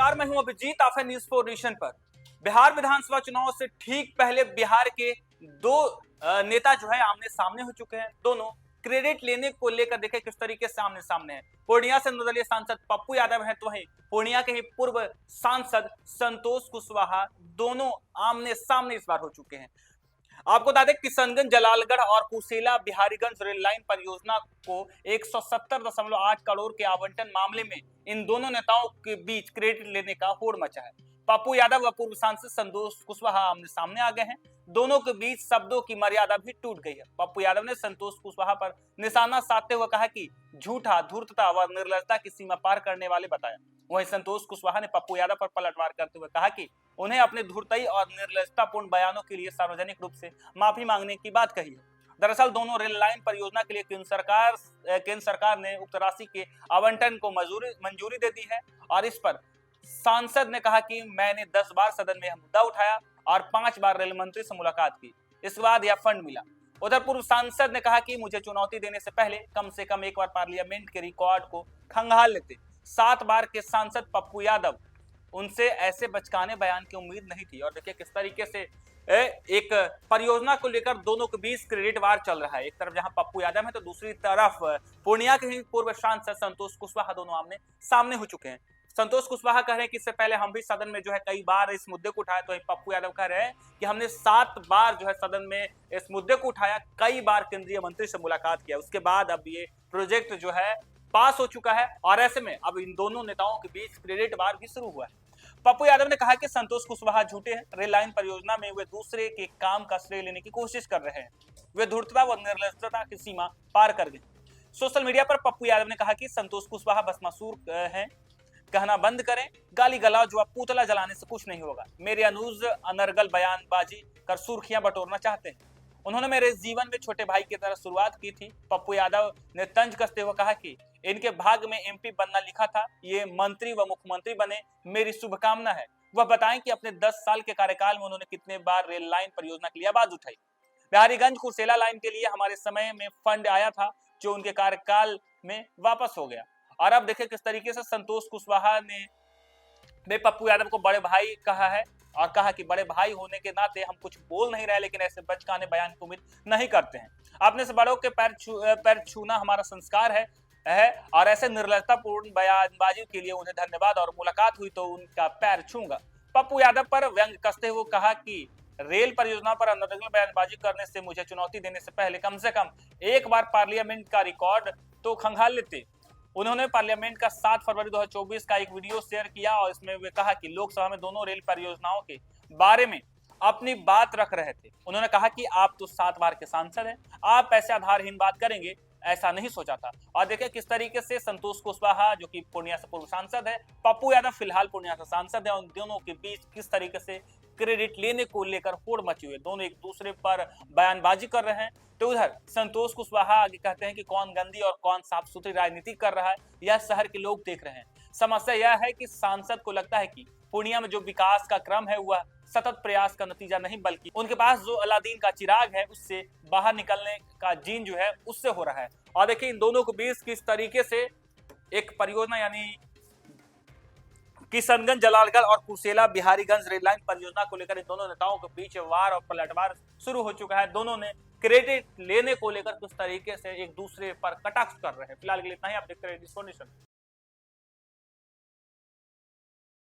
नमस्कार, मैं हूं अभिजीत। आप हैं न्यूज 4 नेशन पर। बिहार विधानसभा चुनाव से ठीक पहले बिहार के दो नेता जो है आमने सामने हो चुके हैं। दोनों क्रेडिट लेने को लेकर देखें किस तरीके से आमने सामने है। पूर्णिया से निर्दलीय सांसद पप्पू यादव हैं, तो वहीं पूर्णिया के ही पूर्व सांसद संतोष कुशवाहा दोनों आमने सामने इस बार हो चुके हैं। आपको बता दें किशनगंज, जलालगढ़ और कुर्सेला बिहारीगंज रेल लाइन परियोजना को 170.8 करोड़ के आवंटन मामले में इन दोनों नेताओं के बीच क्रेडिट लेने का होड़ मचा है। पप्पू यादव व पूर्व सांसद संतोष कुशवाहा आमने सामने आ गए हैं। दोनों के बीच शब्दों की मर्यादा भी टूट गई है। पप्पू यादव ने संतोष कुशवाहा पर निशाना साधते हुए कहा कि झूठा, धूर्तता व निर्लजता की सीमा पार करने वाले बताया। वहीं संतोष कुशवाहा ने पप्पू यादव पर पलटवार करते हुए कहा कि उन्हें अपने धूर्तई और निर्लजतापूर्ण बयानों के लिए सार्वजनिक रूप से माफी मांगने की बात कही है। दरअसल दोनों रेल लाइन परियोजना के लिए केंद्र सरकार ने उक्त राशि के आवंटन को मंजूरी दे दी है और इस पर सांसद ने कहा कि मैंने 10 बार सदन में यह मुद्दा उठाया और 5 बार रेल मंत्री से मुलाकात की, इसके बाद यह फंड मिला। उधर पूर्व सांसद ने कहा कि मुझे चुनौती देने से पहले कम से कम एक बार पार्लियामेंट के रिकॉर्ड को खंगाल लेते। 7 बार के सांसद पप्पू यादव, उनसे ऐसे बचकाने बयान की उम्मीद नहीं थी। और देखिए किस तरीके से एक परियोजना को लेकर दोनों के बीच क्रेडिट वार चल रहा है। एक तरफ जहां पप्पू यादव है तो दूसरी तरफ पूर्णिया के ही पूर्व सांसद संतोष कुशवाहा दोनों आमने सामने हो चुके हैं। संतोष कुशवाहा कह रहे हैं कि इससे पहले हम भी सदन में जो है कई बार इस मुद्दे को उठाया, तो पप्पू यादव कह रहे हैं कि हमने 7 बार जो है सदन में इस मुद्दे को उठाया, कई बार केंद्रीय मंत्री से मुलाकात किया, उसके बाद अब ये प्रोजेक्ट जो है पास हो चुका है और ऐसे में अब इन दोनों नेताओं के बीच क्रेडिट वार भी शुरू हुआ है। पप्पू यादव ने कहा कि संतोष कुशवाहा झूठे हैं। रेल लाइन परियोजना में वे दूसरे के काम का श्रेय लेने की कोशिश कर रहे हैं। वे धूर्तता व निर्लजता की सीमा पार कर गए। सोशल मीडिया पर पप्पू यादव ने कहा कि संतोष कुशवाहा भस्मासुर हैं, कहना बंद करें। गाली गलौज व पुतला जलाने से कुछ नहीं होगा। मेरे अनुज अनर्गल बयानबाजी कर सुर्खियां बटोरना चाहते हैं। उन्होंने मेरे जीवन में छोटे भाई की तरह शुरुआत की थी। पप्पू यादव ने तंज कसते हुए कहा कि इनके भाग्य में एमपी बनना लिखा था, ये मंत्री व मुख्यमंत्री बने, मेरी शुभकामना है। वह बताएं कि अपने 10 साल के कार्यकाल में उन्होंने कितने बार रेल लाइन परियोजना के लिए आवाज उठाई। बिहारीगंज कुर्सेला लाइन के लिए हमारे समय में फंड आया था जो उनके कार्यकाल में वापस हो गया। और अब देखिए किस तरीके से संतोष कुशवाहा ने पप्पू यादव को बड़े भाई कहा है और कहा कि बड़े भाई होने के नाते हम कुछ बोल नहीं रहे, लेकिन ऐसे बचकाने बयान की उम्मीद नहीं करते हैं। अपने से बड़ों के पैर छूना हमारा संस्कार है और ऐसे निर्लजतापूर्ण बयानबाजी के लिए उन्हें धन्यवाद और मुलाकात हुई तो उनका पैर छूंगा। पप्पू यादव पर व्यंग कसते हुए कहा कि रेल परियोजना पर अनर्गल बयानबाजी करने से मुझे चुनौती देने से पहले कम से कम एक बार पार्लियामेंट का रिकॉर्ड तो खंगाल लेते। उन्होंने पार्लियामेंट का 7 फरवरी 2024 का एक वीडियो शेयर किया और इसमें वे कहा कि लोकसभा में दोनों रेल परियोजनाओं के बारे में अपनी बात रख रहे थे। उन्होंने कहा कि आप तो 7 बार के सांसद हैं, आप ऐसे आधारहीन बात करेंगे, ऐसा नहीं सोचा था। और देखिए किस तरीके से संतोष कुशवाहा जो कि पूर्णिया से पूर्व सांसद है, पप्पू यादव फिलहाल पूर्णिया से सांसद है, उन दोनों के बीच किस तरीके से क्रेडिट लेने को लेकर होड़ मची हुई है। दोनों एक दूसरे पर बयानबाजी कर रहे हैं। तो उधर संतोष कुशवाहा आगे कहते हैं कि कौन गंदी और कौन साफ सुथरी राजनीति कर रहा है, यह शहर के लोग देख रहे हैं। समस्या यह है कि सांसद को लगता है कि पूर्णिया में जो विकास का क्रम है वह सतत प्रयास का नतीजा नहीं, बल्कि उनके पास जो अलादीन का चिराग है उससे बाहर निकलने का जीन जो है उससे हो रहा है। और देखिए इन दोनों के बीच किस तरीके से एक परियोजना यानी किशनगंज, जलालगढ़ और कुर्सेला बिहारीगंज रेल लाइन परियोजना को लेकर इन दोनों नेताओं के बीच वार और पलटवार शुरू हो चुका है। दोनों ने क्रेडिट लेने को लेकर किस तरीके से एक दूसरे पर कटाक्ष कर रहे हैं। फिलहाल के लिए इतना ही। आप देखते रहिए न्यूज़ 4 नेशन।